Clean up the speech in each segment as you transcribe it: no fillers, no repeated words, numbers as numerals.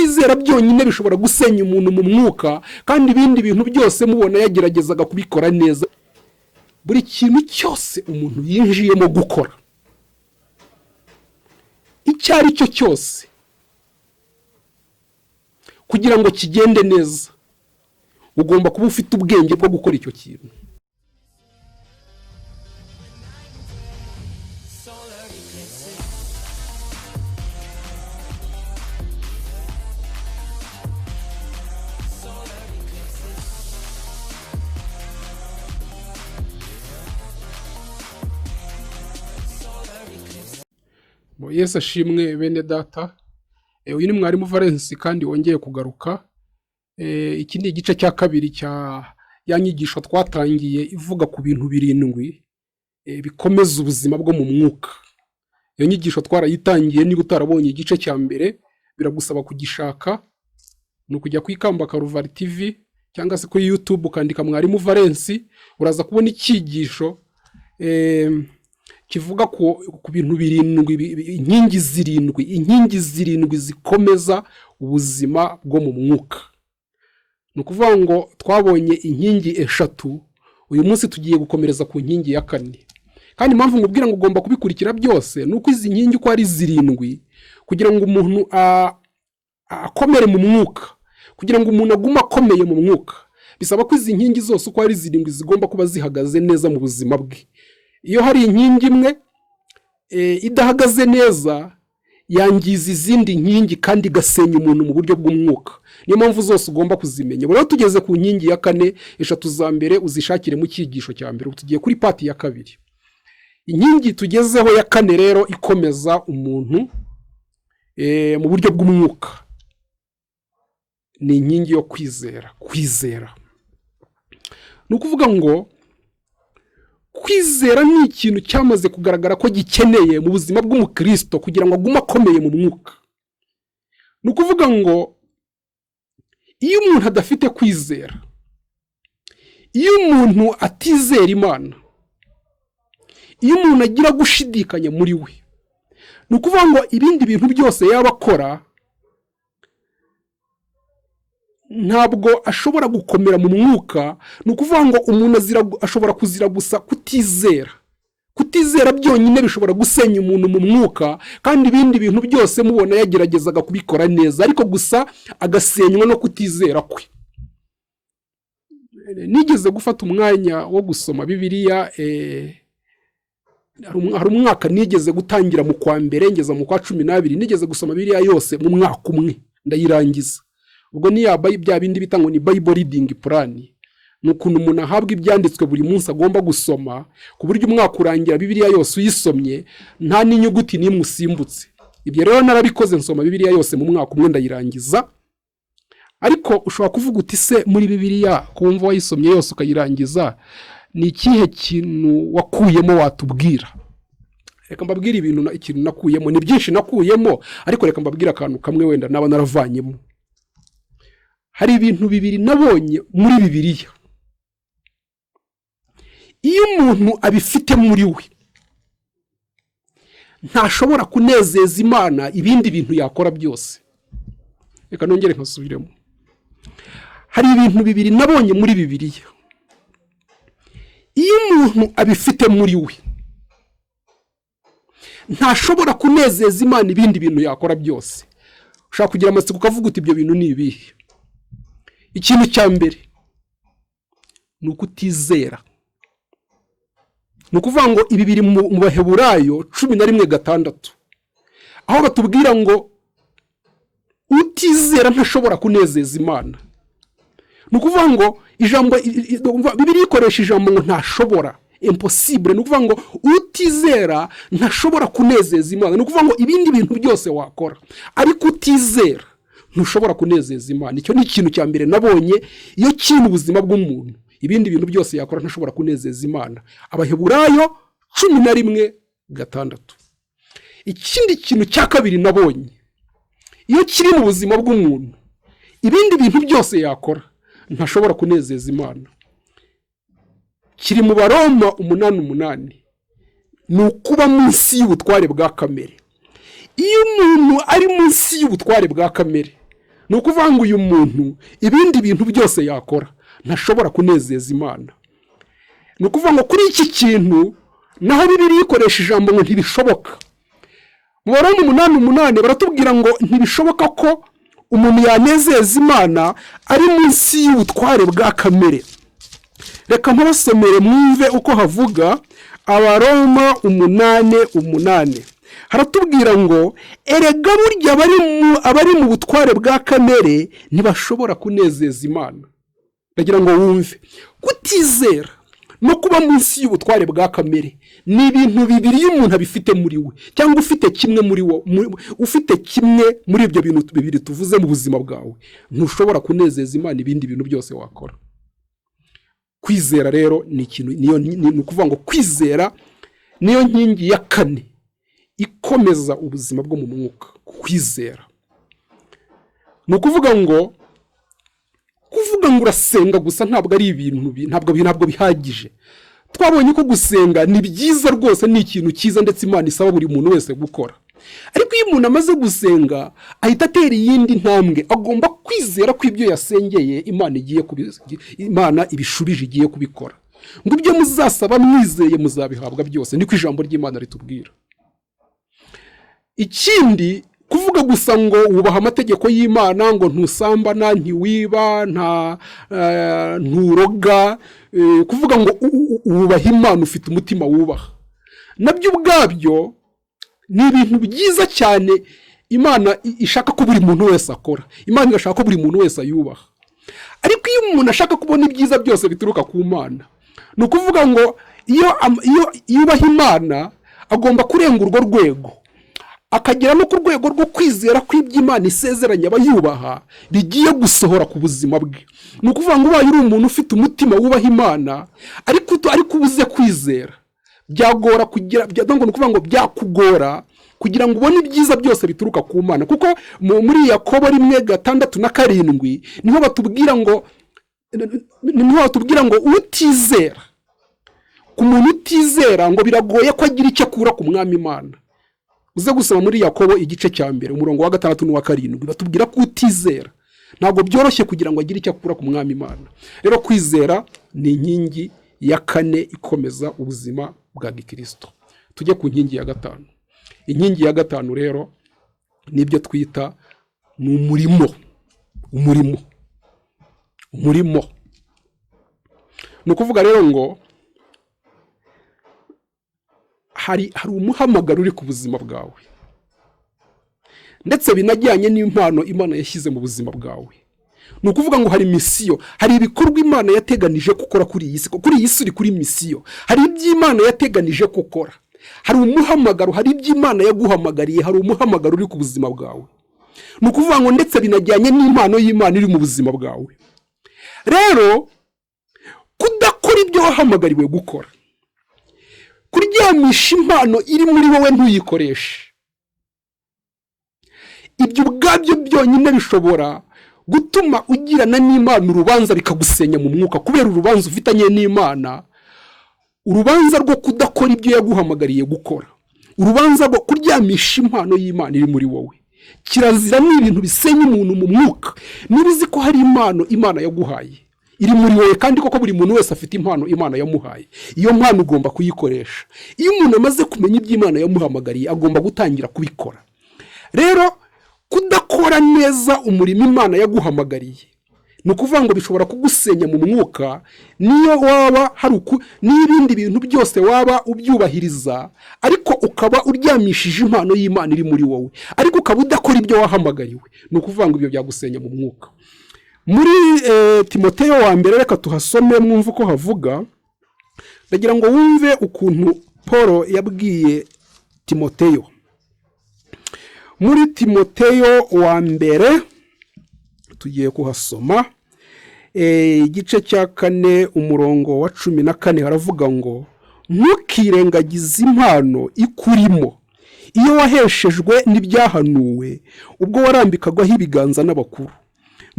kutizera byonyine bishobora gusenya umuntu mu mwuka, kandi ibindi bintu byose mubona yageragezaga kubikora neza. Buri kintu cyose umuntu yinjiyemo gukora, icyo ari cyo cyose, kugira ngo kigende neza, ugomba kuba ufite ubwenge bwo gukora icyo kintu. YESU ashimwe bene data. Uyu ni Mwalimu Valens kandi wongeye kugaruka. Iki ni igice cya kabiri cya yanyigisho twatangiye ivuga ku bintu birindwi bikomeza ubuzima bwo mu mwuka. Iyo nyigisho twarayitangiye, niba utarabonye igice cya mbere biragusaba kugishaka, ni ukujya ku Ikamba Karuvari TV cyangwa se kuri YouTube ukandika Mwalimu Valens, uraza kubona icyigisho kivuga ku bintu birindwi, inkingi zirindwi zikomeza ubuzima bwo mu mwuka. Ni ukuvuga ngo twabonye inkingi eshatu, uyu munsi tugiye gukomereza ku nkingi ya kane. Kandi impamvu ngubwira ngo ugomba kubikurikira byose ni uko izi nkingi uko ari zirindwi, kugira ngo umuntu akomere mu mwuka, kugira ngo umuntu agume akomeye mu mwuka, bisaba ko izi nkingi zose uko ari zirindwi zigomba kuba zihagaze neza mu buzima bwe. Iyo hari inkingi imwe idahagaze neza, yangiza izindi nkingi kandi igasenya umuntu mu buryo bw'umwuka. Niyo mpamvu zose ugomba kuzimenya. Rero tugeze ku nkingi ya kane, eshatu za mbere uzishakire mu cyigisho cya mbere. Tugiye kuri pati ya kabiri. Inkingi tugezeho ya kane rero ikomeza umuntu mu buryo bw'umwuka ni inkingi yo kwizera. Ni ukuvuga ngo kwizera ni ikintu cyamaze kugaragara ko gikeneye mu buzima bw'umukristo kugira ngo agume akomeye mu mwuka. Ni ukuvuga ngo iyo umuntu adafite kwizera, iyo umuntu atizera Imana, iyo umuntu agira gushidikanya muri we, ni ukuvuga ngo ibindi bintu byose yaba akora ntabwo ashobora gukomera mu mwuka. Ni ukuvuga ngo umuntu ashobora kuzira gusa kutizera byonyine bishobora gusenya umuntu mu mwuka, kandi ibindi bintu byose mubona yageragezaga kubikora neza, ariko gusa agasenywa no kutizera kwe. Nigeze gufata umwanya wo gusoma Bibiliya, hari umwaka nigeze gutangira mu kwa mbere ngeza mu kwa 12, nigeze gusoma Bibiliya yose mu mwaka umwe ndayirangiza. Ubwo ni bya bindi bita ngo ni Bible reading plan. Ni ukuntu umuntu ahabwa ibyanditswe buri munsi agomba gusoma, ku buryo umwaka urangira Bibiliya yose uyisomye nta n'inyuguti n'imwe usimbutse. Ibyo rero narabikoze, nsoma Bibiliya yose mu mwaka umwe ndayirangiza. Ariko ushobora kuvuga uti se muri Bibiliya kumva wayisomye yose ukayirangiza, ni ikihe kintu wakuyemo watubwira? Reka mbabwire ikintu nakuyemo. Ni byinshi nakuyemo, ariko reka mbabwire akantu kamwe wenda naba naravanyemo. Hari ibintu bibiri nabonye muri Bibiliya. Iyo umuntu abifite muri we, ntashobora kunezeza Imana ibindi bintu yakora byose. Reka nongere nkasubiremo. Hari ibintu bibiri nabonye muri Bibiliya. Iyo umuntu abifite muri we, ntashobora kunezeza Imana ibindi bintu yakora byose. Ushaka kugira amatsiko ukavuga uti ibyo bintu ni ibihe? Ikintu cya mbere ni ukutizera. Ni ukuvuga ngo ibi biri mu Baheburayo 11:6, aho batubwira ngo utizera ntashobora kunezeza Imana. Ni ukuvuga ngo ijambo Bibiliya ikoresha ijambo ngo ntashobora, impossible. Ni ukuvuga ngo utizera ntashobora kunezeza Imana. Ni ukuvuga ngo ibindi bintu byose wakora, ariko utizera ntushobora kunezeza Imana. Icyo ni ikintu cya mbere nabonye. Iyo kiri mu buzima bw'umuntu, ibindi bintu byose yakora ntashobora kunezeza Imana. Abaheburayo 11:6. Ikindi kintu cya kabiri nabonye, iyo kiri mu buzima bw'umuntu, ibindi bintu byose yakora ntashobora kunezeza Imana. Kiri mu Baroma 8:8. Ni ukuba munsi y'ubutware bwa kamere. Iyo umuntu ari munsi y'ubutware bwa kamere, ni ukuvuga ngo uyu muntu ibindi bintu byose yakora ntashobora kunezeza Imana. ni ukuvuga ngo kuri iki kintu naho Bibiliya ikoresha ijambo ngo ntibishoboka. mu Baroma 8:8 baratubwira ngo ntibishoboka ko umuntu yanezeza Imana ari munsi y'ubutware bwa kamere. Reka mpabasomere mwumve uko havuga Abaroma 8:8. haratubwira ngo erega burya abari mu butware bwa kamere ntibashobora kunezeza Imana. Ndagira ngo wumve kutizera no kuba munsi y'ubutware bwa kamere ni ibintu bibiri y'umuntu abifite muri we, cyangwa ufite kimwe muri wo, ufite kimwe muri ibyo bintu bibiri tuvuze mu buzima bwawe, ntushobora kunezeza Imana ibindi bintu byose wakora. Kwizera rero ni ikintu, ni ukuvuga ngo kwizera niyo nkingi ya kane ikomeza ubuzima bwo mu mwuka. Kwizera ni ukuvuga ngo urasenga gusa ntabwo ari ibintu, ntabwo bihagije. Twabonye ko gusenga ni byiza rwose, ni ikintu cyiza ndetse Imana isaba buri muntu wese gukora. Ariko iyo umuntu amaze gusenga ahita atera iyindi ntambwe, agomba kwizera ko ibyo yasengeye Imana ibishubije igiye kubikora. Ngo ibyo muzasaba mwizeye muzabihabwa byose, niko ijambo ry'Imana ritubwira. Ikindi kuvuga gusa ngo wubaha amategeko y'Imana, ngo ntusambana, ntiwiba, nturoga, kuvuga ngo wubaha Imana ufite umutima wubaha, nabyo ubwabyo ni ibintu byiza cyane. Imana ishaka ko buri muntu wese akora, Imana igashaka ko buri muntu wese ayubaha. Ariko iyo umuntu ashaka kubona ibyiza byose bituruka ku Mana, ni ukuvuga ngo iyo yubaha Imana agomba kurenga urwo rwego, akagera no ku rwego rwo kwizera ko ibyo Imana isezeranya abayubaha bigiye gusohora ku buzima bwe. Ni ukuvuga ngo ubaye uri umuntu ufite umutima wubaha Imana ariko ubuze kwizera, byagora kugira, ni ukuvuga ngo byakugora kugira ngo ubone ibyiza byose bituruka ku Mana. Kuko muri Yakobo 1:6-7 niho batubwira ngo utizera, ku muntu utizera ngo biragoye ko agira icyo akura ku Mwami Imana. Uze gusoma muri Yakobo igice cya 1 umurongo wa 6 n'uwa 7 batubwira ko utizera ntabwo byoroshye kugira ngo agire icyo akura ku Mwami Imana. Rero kwizera ni inkingi ya kane ikomeza ubuzima bwa Gikristo. Tujye ku nkingi ya 5. Inkingi ya 5 rero nibyo twita ni umurimo. Ni ukuvuga rero ngo hari umuhamagaro uri ku buzima bwawe, ndetse binajyanye n'impano Imana yashyize mu buzima bwawe. Ni ukuvuga ngo hari misiyo, hari ibikorwa Imana yateganije gukora kuri iyi si. Kuri iyi si uri kuri misiyo, hari ibyo Imana yateganije gukora, hari umuhamagaro, hari ibyo Imana yaguhamagariye, hari umuhamagaro uri ku buzima bwawe. Ni ukuvuga ngo ndetse binajyanye n'impano y'Imana iri mu buzima bwawe. Rero kudakora ibyo wahamagariwe gukora, kuryamisha impano iri muri wowe ntuyikoreshe, ibyo ubwabyo byonyine bishobora gutuma ugirana n'Imana urubanza bikagusenya mu mwuka, kubera urubanza ufitanye n'Imana, urubanza rwo kudakora ibyo yaguhamagariye gukora, urubanza rwo kuryamisha impano y'Imana iri muri wowe. Kirazira ni ibintu bisenya umuntu mu mwuka. Niba uzi ko hari impano Imana yaguhaye iri muri wowe, kandi koko buri muntu wese afite impano Imana yamuhaye, iyo mpano ugomba kuyikoresha. Iyo umuntu amaze kumenya ibyo Imana yamuhamagariye agomba gutangira kubikora. Rero kudakora neza umurimo Imana yaguhamagariye ni ukuvuga ngo bishobora kugusenya mu mwuka, niyo waba hari n'ibindi bintu byose waba ubyubahiriza, ariko ukaba uryamishije impano y'Imana iri muri wowe, ariko ukaba udakora ibyo wahamagariwe, ni ukuvuga ngo ibyo byagusenya mu mwuka. Muri Timoteyo wa mbere, reka tuhasome mwumve uko havuga. Ndagira ngo wumve ukuntu Paul yabwiye Timoteyo. Muri Timoteyo wa mbere tugiye kuhasoma igice cya 4 umurongo wa 14 haravuga ngo ntukirengagize impano ikurimo iyo waheshejwe n'ibyahanuwe ubwo warambikagwaho ibiganza n'abakuru,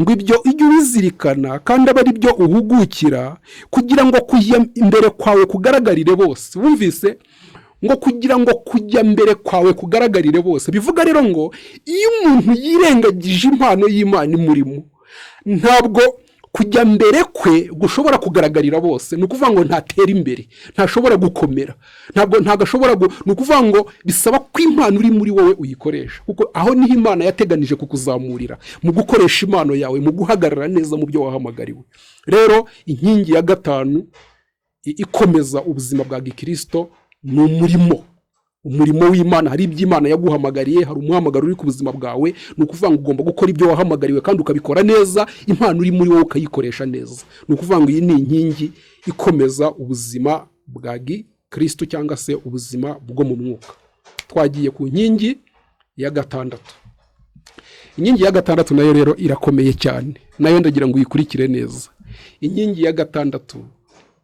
ngo ibyo ujye ubizirikana kandi aba ari byo uhugukira, kugira ngo kujya imbere kwawe kugaragarire bose. Wumvise ngo kugira ngo kujya mbere kwawe kugaragarire bose. Bivuga rero ngo iyo umuntu yirengagije impano y'Imana imurimo, ntabwo kujya mbere kwe gushobora kugaragarira bose. Ni ukuvuga ngo ntatera imbere, ntashobora gukomera, ntabwo ashobora ni ukuvuga ngo bisaba ko impano uri muri wowe uyikoresha, kuko aho niho Imana yateganije kukuzamurira mu gukoresha impano yawe, mu guhagarara neza mu byo wahamagariwe. Rero inkingi ya gatanu ikomeza ubuzima bwa gikristo ni umurimo w'Imana. Hari iby'Imana yaguhamagariye, hari umuhamagaro uri ku buzima bwawe. Ni ukuvuga ngo ugomba gukora ibyo wahamagariwe kandi ukabikora neza, impano uri muri wowe ukayikoresha neza. Ni ukuvuga ngo iyi ni inkingi ikomeza ubuzima bwa gikristo cyangwa se ubuzima bwo mu mwuka. Twagiye ku nkingi ya gatandatu. Inkingi ya gatandatu nayo rero irakomeye cyane, nayo ndagira ngo uyikurikire neza. Inkingi ya gatandatu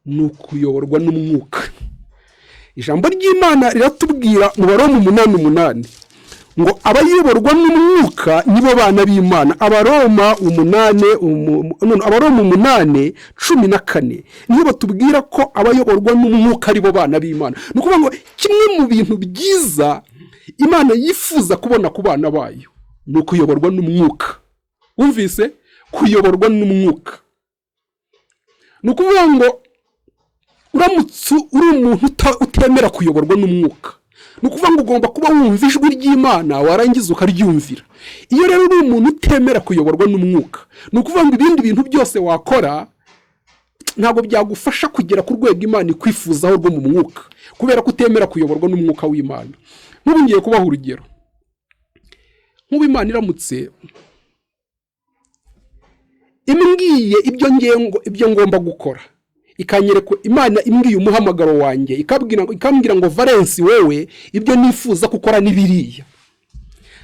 ni ukuyoborwa n'umwuka. Ijambo ry'Imana riratubwira mu Baroma 8:8 ngo abayoborwa n'umwuka nibo bana b'Imana. Abaroma 8:14 nibo batubwira ko abayoborwa n'umwuka aribo bana b'Imana. Ni ukuvuga ngo kimwe mu bintu byiza Imana yifuza kubona ku bana bayo ni ukuyoborwa n'umwuka. Wumvise? Kuyoborwa n'umwuka. Ni ukuvuga ngo uramutse uri umuntu utemera kuyoborwa n'umwuka, ni ukuvuga ngo ugomba kuba wumva ijwi ry'Imana warangiza ukaryumvira. Iyo rero uri umuntu utemera kuyoborwa n'umwuka, ni ukuvuga ngo ibindi bintu byose wakora ntabwo byagufasha kugera ku rwego Imana ikwifuzaho rwo mu mwuka, kubera ko utemera kuyoborwa n'umwuka w'Imana. Nk'ubu ngiye kubaha urugero. Nk'ubu Imana iramutse imbwiye ibyo ngomba gukora, ikanyereka Imana imbwiye umuhamagaro wanjye, ikambwira ngo Valens, wewe ibyo nifuza gukora nibiriya,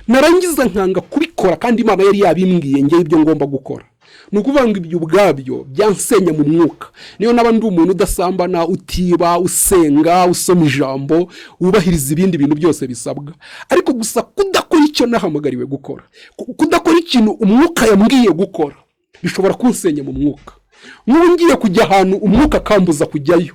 narangiza nkanga kubikora kandi Imana yari yabimbwiye ngiye ibyo ngomba gukora. Ni ukuvuga ngo ibyo ubwabyo byansenya mu mwuka. Niyo naba ndi umuntu udasambana, utiba, usenga, usoma ijambo, wubahiriza ibindi bintu byose bisabwa, ariko gusa kudakora icyo nahamagariwe gukora, kudakora ikintu umwuka yambwiye gukora, bishobora kunsenya mu mwuka. Nk'ubu ngiye kujya ahantu umwuka akambuza kujyayo,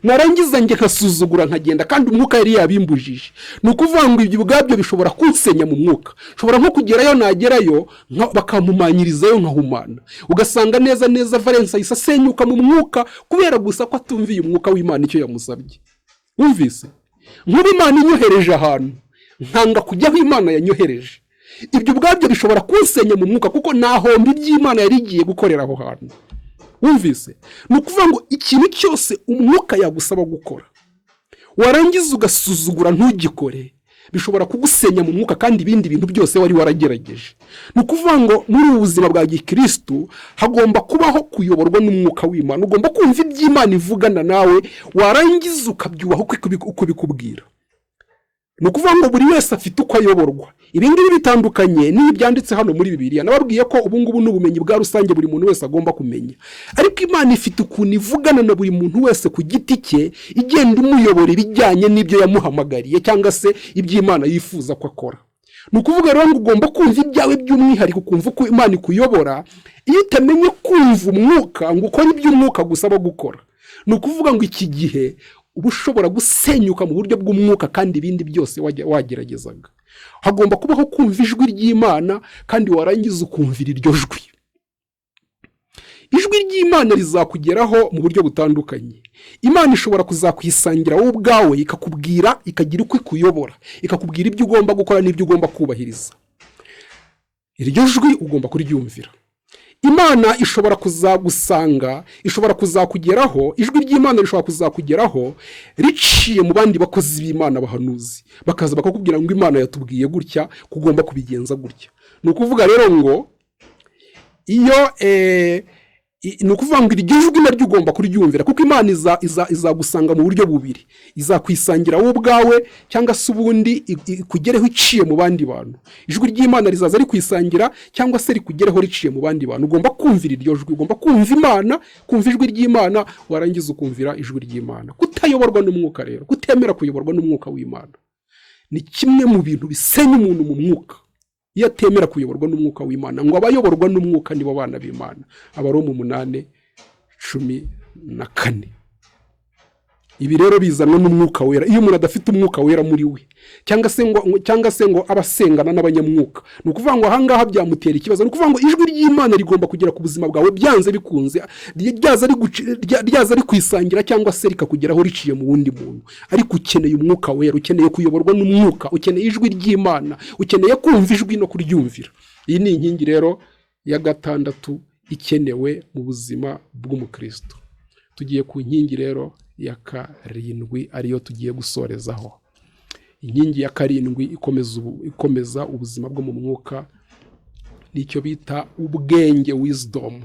narangiza njye nkasuzugura nkagenda kandi umwuka yari yabimbujije. Ni ukuvuga ngo ibyo ubwabyo bishobora kunsenya mu mwuka. Nshobora nko kugerayo, nagerayo bakampumanyirizayo nkahumana, ugasanga neza Valens ahise asenyuka mu mwuka kubera gusa ko atumviye umwuka w'Imana icyo yamusabye. Wumvise? Nk'ubu Imana inyohereje ahantu nkanga kujya aho Imana yanyohereje, ibyo ubwabyo bishobora kunsenya mu mwuka, kuko nahomba iby'Imana yari igiye gukorera aho hantu. Wumvise? Ni ukuvuga ngo ikintu cyose umwuka yagusaba gukora warangiza ugasuzugura ntugikore, bishobora kugusenya mu mwuka kandi ibindi bintu byose wari waragerageje. Ni ukuvuga ngo muri ubu buzima bwa gikristo hagomba kubaho kuyoborwa n'umwuka w'Imana. Ugomba kumva iby'Imana ivugana nawe, warangiza ukabyubaha uko bikubwira. Ni ukuvuga ngo buri wese afite uko ayoborwa. Ibi ngibi bitandukanye n'ibi byanditse hano muri Bibiliya. Nababwiye ko ubu ngubu n'ubumenyi bwa rusange buri muntu wese agomba kumenya, ariko Imana ifite ukuntu ivugana na buri muntu wese ku giti cye, igenda imuyobora ibijyanye n'ibyo yamuhamagariye cyangwa se iby'Imana yifuza ko akora. Ni ukuvuga rero ngo ugomba kumva ibyawe by'umwihariko, kumva uko Imana ikuyobora. Iyo utamenye kumva umwuka ngo ukore iby'umwuka gusaba gukora, ni ukuvuga ngo iki gihe uba ushobora gusenyuka mu buryo bw'umwuka kandi ibindi byose wageragezaga. Hagomba kubaho kumva ijwi ry'Imana kandi warangiza ukumvira iryo jwi. Ijwi ry'Imana rizakugeraho mu buryo butandukanye. Imana ishobora kuzakwisangira wowe ubwawe, ikakubwira, ikagira uko ikuyobora, ikakubwira ibyo ugomba gukora n'ibyo ugomba kubahiriza. Iryo jwi ugomba kuryumvira. Imana ishobora kuzagusanga, ishobora kuzakugeraho, ijwi ry'Imana rishobora kuzakugeraho riciye mu bandi bakozi b'Imana bahanuzi, bakaza bakakubwira ngo Imana yatubwiye gutya, kugomba kubigenza gutya. Ni ukuvuga rero ngo iyo ni ukuvuga ngo iryo jwi naryo ugomba kuryumvira, kuko Imana izagusanga mu buryo bubiri. Izakwisangira wowe ubwawe cyangwa se ubundi ikugereho iciye mu bandi bantu. Ijwi ry'Imana rizaza rikwisangira cyangwa se rikugereho riciye mu bandi bantu. Ugomba kumvira iryo jwi, ugomba kumva Imana, kumva ijwi ry'Imana, warangiza ukumvira ijwi ry'Imana. Kutayoborwa n'umwuka rero, kutemera kuyoborwa n'umwuka w'Imana, ni kimwe mu bintu bisenya umuntu mu mwuka. Iyo atemera kuyoborwa n'umwuka w'Imana, ngo abayoborwa n'umwuka nibo bana b'Imana. Abaroma 8:14. ibi rero bizanwa n'umwuka wera. Iyo umuntu adafite umwuka wera muri we cyangwa se ngo abasengana n'abanyamwuka, ni ukuvuga ngo ahangaha byamutera ikibazo. Ni ukuvuga ngo ijwi ry'Imana rigomba kugera ku buzima bwawe byanze bikunze, ryaza ari kwisangira cyangwa se rikakugeraho riciye mu wundi muntu. Ariko ukeneye umwuka wera, ukeneye kuyoborwa n'umwuka, ukeneye ijwi ry'Imana, ukeneye kumva ijwi no kuryumvira. Iyi ni inkingi rero ya 6 ikenewe mu buzima bw'umukristo. Tugiye ku nkingi rero ya 7 ariyo tugiye gusorezaho. Inkingi ya 7 ikomeza ubuzima bwo mu mwuka nicyo bita ubwenge, wisdom,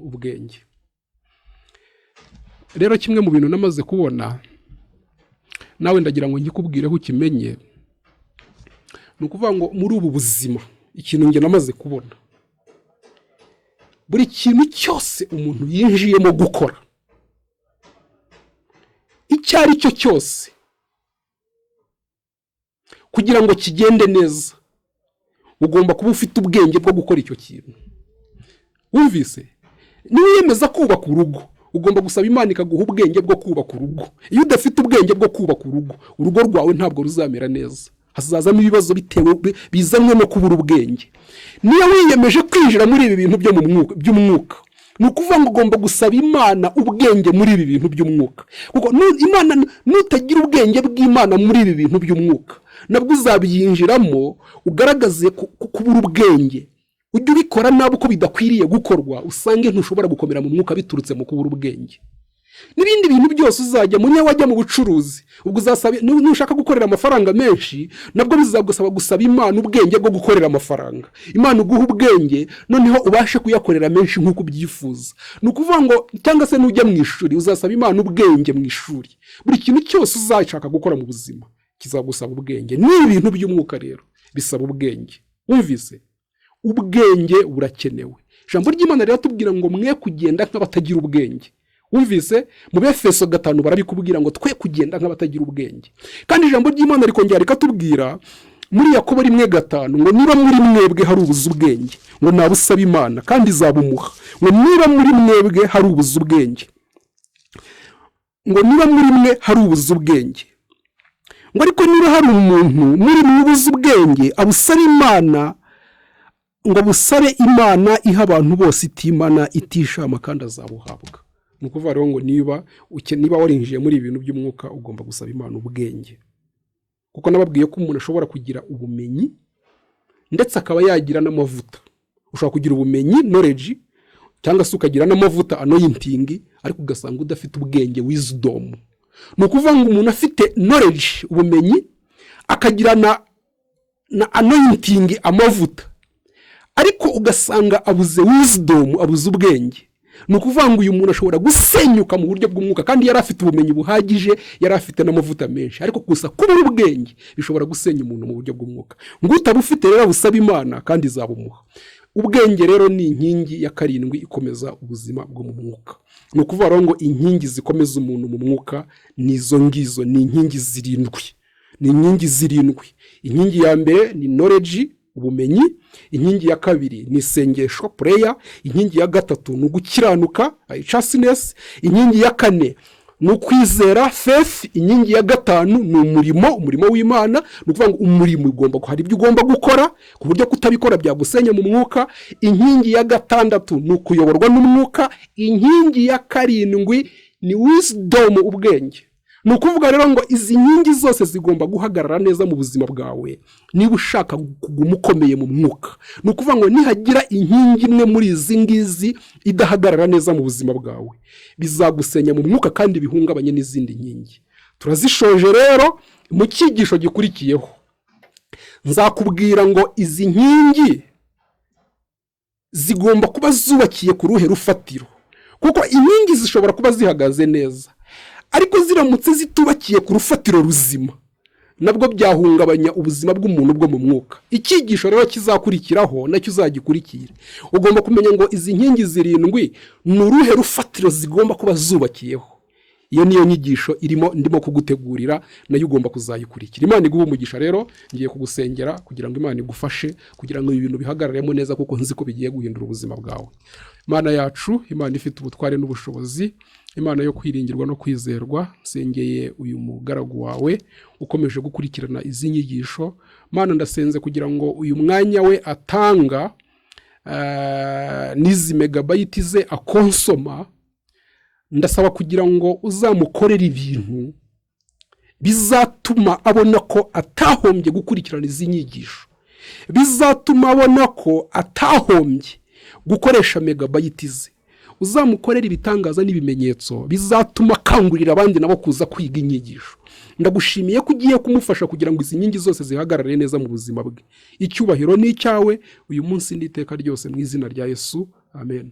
ubwenge. Rero kimwe mu bintu namaze kubona, nawe ndagira ngo nkikubwireho ukimenye, ni ukuvuga ngo muri ubu buzima ikintu nge namaze kubona, buri kintu cyose umuntu yinjiyemo gukora, icyo ari cyo cyose, kugira ngo kigende neza ugomba kuba ufite ubwenge bwo gukora icyo kintu. Wumvise? Niwiyemeza kubaka urugo, ugomba gusaba Imana ikaguha ubwenge bwo kubaka urugo. Iyo udafite ubwenge bwo kubaka urugo rwawe ntabwo ruzamera neza, hazazamo ibibazo bizanwe no kubura ubwenge. Niyo wiyemeje kwinjira muri ibi bintu by'umwuka, ni ukuvuga ngo ugomba gusaba Imana ubwenge muri ibi bintu by'umwuka, kuko Imana nutagira ubwenge bw'Imana muri ibi bintu by'umwuka, nabwo uzabyinjiramo ugaragaze kubura ubwenge. Ujye ubikora nabi uko bidakwiriye gukorwa, usange ntushobora gukomera mu mwuka biturutse mu kubura ubwenge. N'ibindi bintu byose uzajya mu wajya mu bucuruzi, ubwo uzasaba, nushaka gukorera amafaranga menshi, nabwo bizagusaba gusaba Imana ubwenge bwo gukorera amafaranga. Imana uguha ubwenge noneho ubashe kuyakorera menshi nk'uko ubyifuza. Ni ukuvuga ngo cyangwa se nujya mu ishuri uzasaba Imana ubwenge mu ishuri. Buri kintu cyose uzashaka gukora mu buzima kizagusaba ubwenge. Ni ibintu by'umwuka rero bisaba ubwenge. Wumvise? Ubwenge burakenewe. Ijambo ry'Imana rero tubwira ngo mwe kugenda nk'abatagira ubwenge. Wumvise? Mu Befeso 5 barabikubwira ngo twe kugenda nk'abatagira ubwenge. Kandi ijambo ry'Imana rikongera rikatubwira muri Yakobo 1:5 ngo niba muri mwebwe hari ubuza ubwenge, ngo nabusaba Imana kandi izabumuha. Ngo niba muri mwebwe hari ubuza ubwenge, ngo niba muri mwe hari ubuza ubwenge, ngo ariko niba hari umuntu muri mwe ubuza ubwenge, abusaba Imana, ngo busabe Imana iha abantu bose itimana itishama kandi azabuhabwa. Ni ukuvuga rero ngo niba warinjiye muri ibintu by'umwuka ugomba gusaba Imana ubwenge, kuko nababwiye ko umuntu ashobora kugira ubumenyi ndetse akaba yagira n'amavuta. Ushobora kugira ubumenyi, knowledge, cyangwa se ukagira n'amavuta, anointing, ariko ugasanga udafite ubwenge, wisdom. Ni ukuvuga ngo umuntu afite knowledge, ubumenyi, akagira na anointing, amavuta, ariko ugasanga abuze wisdom, abuze ubwenge. Ni ukuvuga ngo uyu muntu ashobora gusenyuka mu buryo bw'umwuka, kandi yari afite ubumenyi buhagije, yari afite n'amavuta menshi, ariko gusa kubura ubwenge bishobora gusenya umuntu mu buryo bw'umwuka. Ngo utabufite rero busaba Imana kandi izabumuha. Ubwenge rero ni inkingi ya 7 ikomeza ubuzima bwo mu mwuka. Ni ukuvuga rero ngo inkingi zikomeza umuntu mu mwuka nizo ngizo, ni inkingi 7. Ni inkingi 7. Inkingi ya mbere ni knowledge, ubumenyi. Inkingi ya 2 ni isengesho, prayer. Inkingi ya 3 ni ugukiranuka, righteousness. Inkingi ya 4 ni ukwizera, faith. Inkingi ya 5 ni umurimo w'Imana. Ni ukuvuga ngo umurimo ugomba hari ibyo ugomba gukora ku buryo kutabikora byagusenya mu mwuka. Inkingi ya 6 ni ukuyoborwa n'umwuka. Inkingi ya 7 ni wisdom, ubwenge. Ni ukuvuga rero ngo izi nkingi zose zigomba guhagarara neza mu buzima bwawe niba ushaka kuguma ukomeye mu mwuka. Ni ukuvuga ngo nihagira inkingi imwe muri izi ngizi idahagarara neza mu buzima bwawe, bizagusenya mu mwuka kandi bihungabanye n'izindi nkingi. Turazishoje rero mu cyigisho gikurikiyeho. Nzakubwira ngo izi nkingi zigomba kuba zubakiye ku ruhe rufatiro, kuko inkingi zishobora kuba zihagaze neza, ariko ziramutse zitubakiye ku rufatiro ruzima, nabwo byahungabanya ubuzima bw'umuntu bwo mu mwuka. Icyigisho rero kizakurikiraho nacyo uzagikurikira. Ugomba kumenya ngo izi nkingi 7 ni uruhe rufatiro zigomba kuba zubakiyeho. iyo niyo nyigisho ndimo kugutegurira, nayo ugomba kuzayikurikira. Imana iguhe umugisha. Rero ngiye kugusengera kugira ngo Imana igufashe kugira ngo ibintu bihagararemo neza, kuko nzi ko bigiye guhindura ubuzima bwawe. Imana yacu, Imana ifite ubutware n'ubushobozi, Imana yo kwiringirwa no kwizerwa, nsengeye uyu mugaragu wawe ukomeje gukurikirana izi nyigisho. Mana, ndasenze kugira ngo uyu mwanya we atanga n'izi megabayiti ze akonsoma, ndasaba kugira ngo uzamukorere ibintu bizatuma abona ko atahombye gukurikirana izi nyigisho, bizatuma abona ko atahombye gukoresha megabayiti ze. Uzamukorera ibitangaza n'ibimenyetso bizatuma akangurira abandi nabo kuza kwiga inyigisho. Ndagushimiye ko ugiye kumufasha kugira ngo izi nkingi zose zihagarare neza mu buzima bwe. Icyubahiro ni icyawe uyu munsi n'iteka ryose, mu izina rya Yesu, amen.